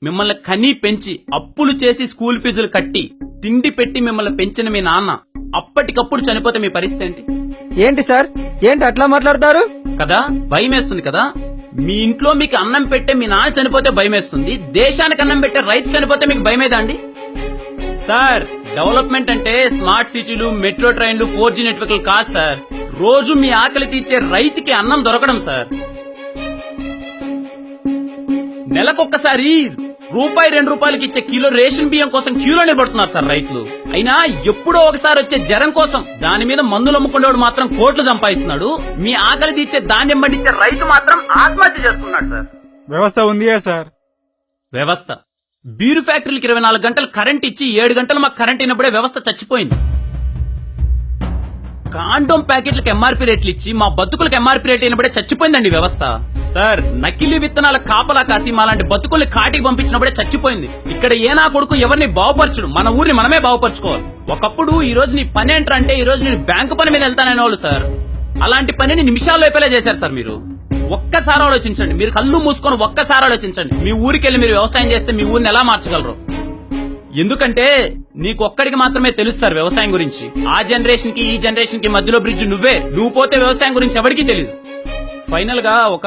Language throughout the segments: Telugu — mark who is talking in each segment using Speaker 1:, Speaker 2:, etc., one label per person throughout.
Speaker 1: మిమ్మల్ని కనీ పెంచి అప్పులు చేసి స్కూల్ ఫీజులు కట్టి తిండి పెట్టి మిమ్మల్ని పెంచిన మీ నాన్న అప్పటికప్పుడు చనిపోతే మీ పరిస్థితి ఏంటి?
Speaker 2: ఏంటి సార్, ఏంటి అట్లా మాట్లాడతారు?
Speaker 1: కదా భయం వేస్తుంది కదా. మీ ఇంట్లో మీకు అన్నం పెట్టే మీ నాన్న చనిపోతే భయం వేస్తుంది, దేశానికి అన్నం పెట్టే రైతు చనిపోతే మీకు భయమేదా అండి? సార్, డెవలప్మెంట్ అంటే స్మార్ట్ సిటీలు, మెట్రో ట్రైన్లు, 4G నెట్వర్క్లు కాదు సార్. రోజు మీ ఆకలి తీర్చే రైతుకి అన్నం దొరకడం సార్. నెలకొక్కసారి ₹2 ఇచ్చే కిలో రేషన్ బియ్యం కోసం క్యూలో నిలబడుతున్నారు సార్ రైతులు. అయినా ఎప్పుడో ఒకసారి వచ్చే జ్వరం కోసం దాని మీద మందులు అమ్ముకునేవాడు మాత్రం కోట్లు సంపాదిస్తున్నాడు. మీ ఆకలి తీర్చే ధాన్యం పండించే రైతు మాత్రం ఆత్మహత్య చేస్తున్నాడు సార్.
Speaker 3: వ్యవస్థ ఉందియా సార్?
Speaker 1: వ్యవస్థ బీరు ఫ్యాక్టరీలకు 24 గంటలు కరెంట్ ఇచ్చి 7 గంటలు మాకు కరెంట్ అయినప్పుడే వ్యవస్థ చచ్చిపోయింది. కాండోమ్ ప్యాకెట్లకు ఎంఆర్పీ రేట్లు ఇచ్చి మా బతుకులకు ఎంఆర్పీ రేట్ అయినప్పుడే చచ్చిపోయిందండి వ్యవస్థ. సార్, నకిలీ విత్తనాల కాపలా కాసి మాలాంటి బతుకుల్ని కాటికి పంపించినప్పుడే చచ్చిపోయింది. ఇక్కడ ఏ నా కొడుకు ఎవరిని బాగుపరచుడు, మన ఊరిని మనమే బాగుపరచుకోవాలి. ఒకప్పుడు ఈ రోజు నీ పని ఏంట్రా అంటే ఈ రోజు నేను బ్యాంకు పని మీద వెళ్తాననే వాళ్ళు సార్. అలాంటి పనిని నిమిషాల్లో అయిపోయేలా చేశారు సార్. మీరు ఒక్కసారి ఆలోచించండి, మీరు కళ్ళు మూసుకొని ఒక్కసారి ఆలోచించండి. మీ ఊరికి వెళ్ళి మీరు వ్యవసాయం చేస్తే మీ ఊరిని ఎలా మార్చగలరు? ఎందుకంటే నీకు ఒక్కడికి మాత్రమే తెలుసు సార్ వ్యవసాయం గురించి. ఆ జనరేషన్ కి ఈ జనరేషన్ కి మధ్యలో బ్రిడ్జ్ నువ్వే. నువ్వు పోతే వ్యవసాయం గురించి ఎవరికీ తెలియదు. ఫైనల్ గా ఒక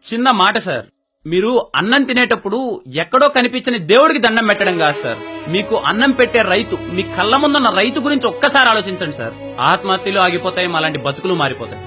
Speaker 1: చిన్న మాట సార్, మీరు అన్నం తినేటప్పుడు ఎక్కడో కనిపించని దేవుడికి దండం పెట్టడం కాదు సార్. మీకు అన్నం పెట్టే రైతు, మీ కళ్ళ ముందున్న రైతు గురించి ఒక్కసారి ఆలోచించండి సార్. ఆత్మహత్యలు ఆగిపోతాయి, అలాంటి బతుకులు మారిపోతాయి.